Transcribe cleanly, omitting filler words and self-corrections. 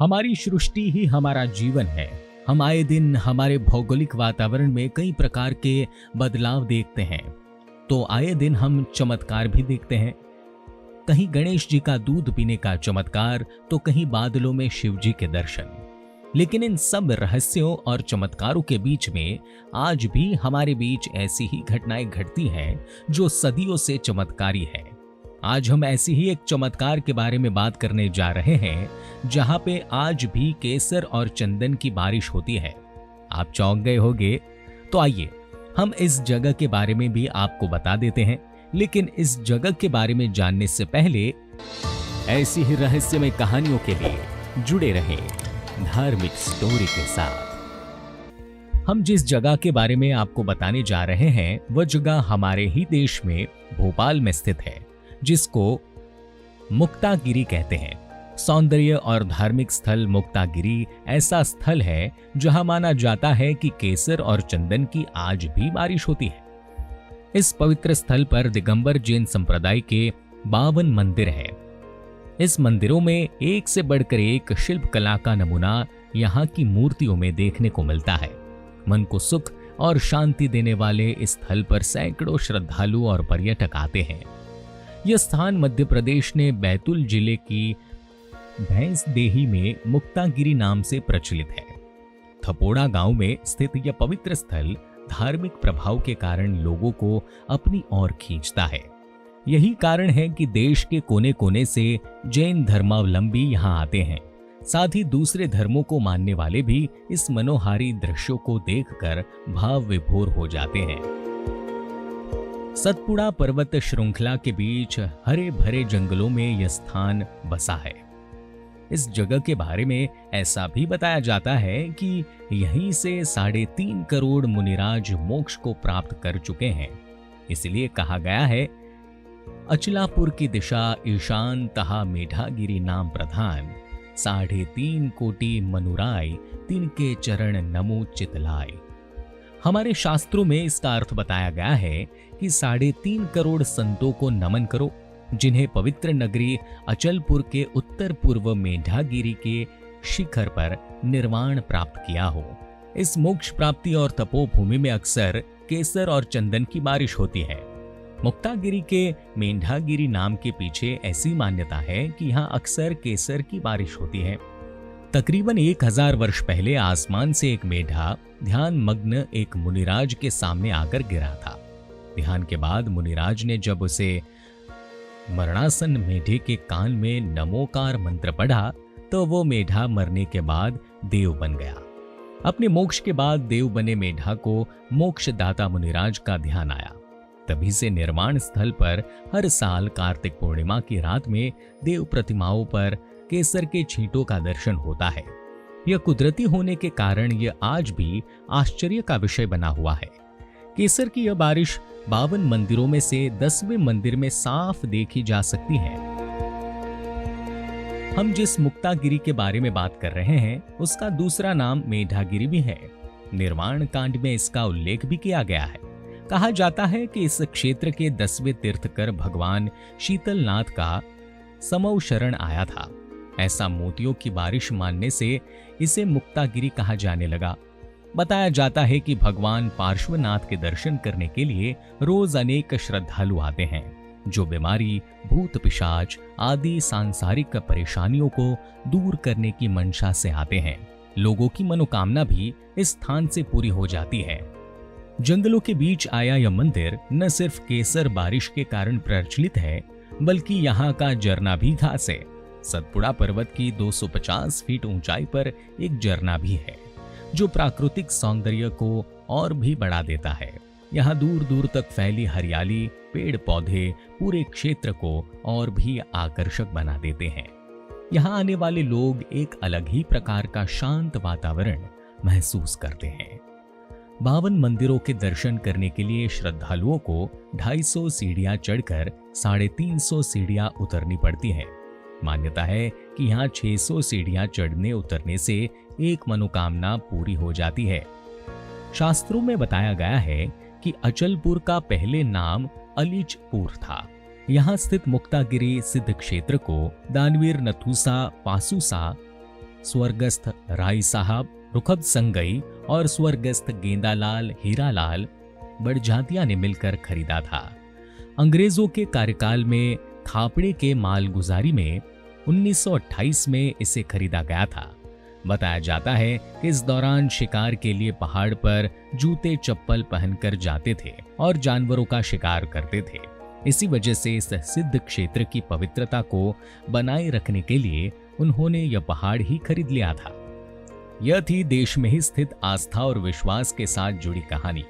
हमारी सृष्टि ही हमारा जीवन है। हम आए दिन हमारे भौगोलिक वातावरण में कई प्रकार के बदलाव देखते हैं, तो आए दिन हम चमत्कार भी देखते हैं। कहीं गणेश जी का दूध पीने का चमत्कार, तो कहीं बादलों में शिव जी के दर्शन। लेकिन इन सब रहस्यों और चमत्कारों के बीच में आज भी हमारे बीच ऐसी ही घटनाएं घटती हैं जो सदियों से चमत्कारी है। आज हम ऐसी ही एक चमत्कार के बारे में बात करने जा रहे हैं, जहां पे आज भी केसर और चंदन की बारिश होती है। आप चौंक गए होंगे, तो आइए हम इस जगह के बारे में भी आपको बता देते हैं। लेकिन इस जगह के बारे में जानने से पहले ऐसी ही रहस्यमय कहानियों के लिए जुड़े रहें धार्मिक स्टोरी के साथ। हम जिस जगह के बारे में आपको बताने जा रहे हैं वह जगह हमारे ही देश में भोपाल में स्थित है, जिसको मुक्तागिरी कहते हैं। सौंदर्य और धार्मिक स्थल मुक्तागिरी ऐसा स्थल है जहां माना जाता है कि केसर और चंदन की आज भी बारिश होती है। इस पवित्र स्थल पर दिगंबर जैन संप्रदाय के 52 मंदिर है। इस मंदिरों में एक से बढ़कर एक शिल्प कला का नमूना यहाँ की मूर्तियों में देखने को मिलता है। मन को सुख और शांति देने वाले इस स्थल पर सैकड़ों श्रद्धालु और पर्यटक आते हैं। यह स्थान मध्य प्रदेश ने बैतूल जिले की भैंसदेही में मुक्तागिरी नाम से प्रचलित है। थपोड़ा गांव में स्थित यह पवित्र स्थल धार्मिक प्रभाव के कारण लोगों को अपनी ओर खींचता है। यही कारण है कि देश के कोने कोने से जैन धर्मावलंबी यहाँ आते हैं। साथ ही दूसरे धर्मों को मानने वाले भी इस मनोहारी दृश्यों को देखकर भाव विभोर हो जाते हैं। सतपुड़ा पर्वत श्रृंखला के बीच हरे भरे जंगलों में यह स्थान बसा है। इस जगह के बारे में ऐसा भी बताया जाता है कि यहीं से 3.5 करोड़ मुनिराज मोक्ष को प्राप्त कर चुके हैं। इसलिए कहा गया है, अचलापुर की दिशा ईशान तहा मेढागिरी नाम प्रधान, 3.5 कोटि मनुराय तिनके चरण नमो चितलाय। हमारे शास्त्रों में इसका अर्थ बताया गया है कि 3.5 करोड़ संतों को नमन करो, जिन्हें पवित्र नगरी अचलपुर के उत्तर पूर्व मेढागिरी के शिखर पर निर्वाण प्राप्त किया हो। इस मोक्ष प्राप्ति और तपोभूमि में अक्सर केसर और चंदन की बारिश होती है। मुक्तागिरी के मेढागिरी नाम के पीछे ऐसी मान्यता है कि यहाँ अक्सर केसर की बारिश होती है। तकरीबन 1000 वर्ष पहले आसमान से एक मेढा ध्यान मग्न एक मुनिराज के सामने आकर गिरा था। ध्यान के बाद मुनिराज ने जब उसे मरणासन मेढे के कान में नमोकार मंत्र पढ़ा, तो वो मेढा मरने के बाद देव बन गया। अपने मोक्ष के बाद देव बने मेढा को मोक्षदाता मुनिराज का ध्यान आया। तभी से निर्माण स्थल पर हर साल कार्तिक पूर्णिमा की रात में देव प्रतिमाओं पर केसर के छींटों का दर्शन होता है। यह कुदरती होने के कारण यह आज भी आश्चर्य का विषय बना हुआ है। केसर की यह बारिश 52 मंदिरों में से 10वें मंदिर में साफ देखी जा सकती है। हम जिस मुक्तागिरी के बारे में बात कर रहे हैं उसका दूसरा नाम मेढागिरी भी है। निर्वाण कांड में इसका उल्लेख भी किया गया है। कहा जाता है कि इस क्षेत्र के 10वें तीर्थकर भगवान शीतलनाथ का समौ शरण आया था। ऐसा मोतियों की बारिश मानने से इसे मुक्तागिरी कहा जाने लगा। बताया जाता है कि भगवान पार्श्वनाथ के दर्शन करने के लिए रोज अनेक श्रद्धालु आते हैं, जो बीमारी, भूत पिशाच आदि सांसारिक परेशानियों को दूर करने की मंशा से आते हैं। लोगों की मनोकामना भी इस स्थान से पूरी हो जाती है। जंगलों के बीच आया यह मंदिर न सिर्फ केसर बारिश के कारण प्रचलित है, बल्कि यहाँ का झरना भी खास है। सतपुड़ा पर्वत की 250 फीट ऊंचाई पर एक झरना भी है, जो प्राकृतिक सौंदर्य को और भी बढ़ा देता है। यहाँ दूर दूर तक फैली हरियाली, पेड़ पौधे पूरे क्षेत्र को और भी आकर्षक बना देते हैं। यहाँ आने वाले लोग एक अलग ही प्रकार का शांत वातावरण महसूस करते हैं। 52 मंदिरों के दर्शन करने के लिए श्रद्धालुओं को 250 सीढ़ियां चढ़कर 350 सीढ़ियां उतरनी पड़ती है। मान्यता है कि यहाँ 600 सीढ़ियां चढ़ने उतरने से एक मनोकामना पूरी हो जाती है। शास्त्रों में बताया गया है कि अचलपुर का पहले नाम अलीचपुर था। यहाँ स्थित मुक्तागिरी सिद्ध क्षेत्र को दानवीर नथुसा पासुसा स्वर्गस्थ राय साहब, रुखब संगई और स्वर्गस्थ गेंदालाल हीरालाल बड़जातिया ने मिलकर खरीदा था। अंग्रेजों के कार्यकाल में खापड़े के मालगुजारी में 1928 में इसे खरीदा गया था। बताया जाता है कि इस दौरान शिकार के लिए पहाड़ पर जूते चप्पल पहनकर जाते थे और जानवरों का शिकार करते थे। इसी वजह से इस सिद्ध क्षेत्र की पवित्रता को बनाए रखने के लिए उन्होंने यह पहाड़ ही खरीद लिया था। यह थी देश में ही स्थित आस्था और विश्वास के साथ जुड़ी कहानी।